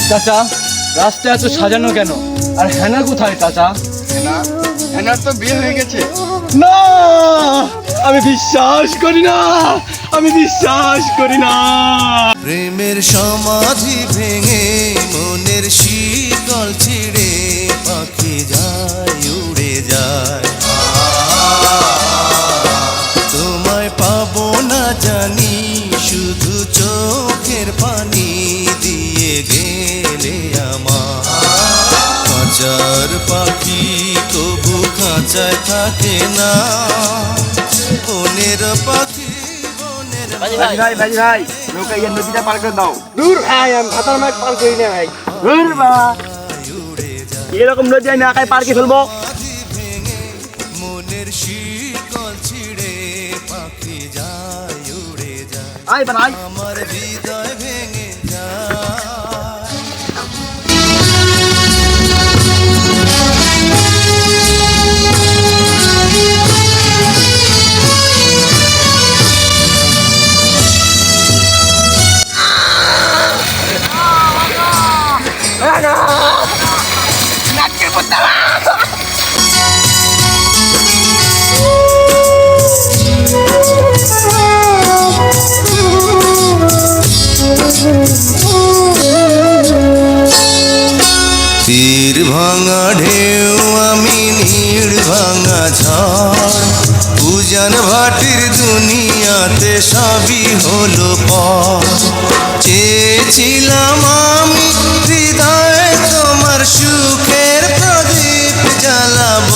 চাচা, রাস্তা এত সাজানো কেন? আর হেনা কোথায় চাচা? হেনার তো বিয়ে হয়ে গেছে। না, আমি বিশ্বাস করি না, আমি বিশ্বাস করি না। প্রেমের সমাধি ভেঙে মনের শীতল ছিঁড়ে পাখি যায় উড়ে যায়। তোমায় পাবো না জানি, শুধু চোখের পানি দিয়ে গেলে আমার। খাঁচার পাখি তবু খাঁচায় থাকে না, বনের পাখি বনের ভাই নৌকা ইয়ে নদীটা পার করে দাও। দূর ভাই, আমি ভাতার মাছ পার করি না ভাই। দূর বাবা, এরকম নদী আমি একাই পার করে ফেলবো। মনের শীতল ছিঁড়ে পাখি যায় উড়ে যায়। আয় ভাই, আমার হৃদয় ভেঙে যায়। তীর ভাঙা ঢেউ আমি নীড় ভাঙা ঝড়, উজান ভাটির দুনিয়াতে সবই হলো পর। চেয়েছিলাম আমি হৃদয়ে তোমার সুখের প্রদীপ জ্বালাব,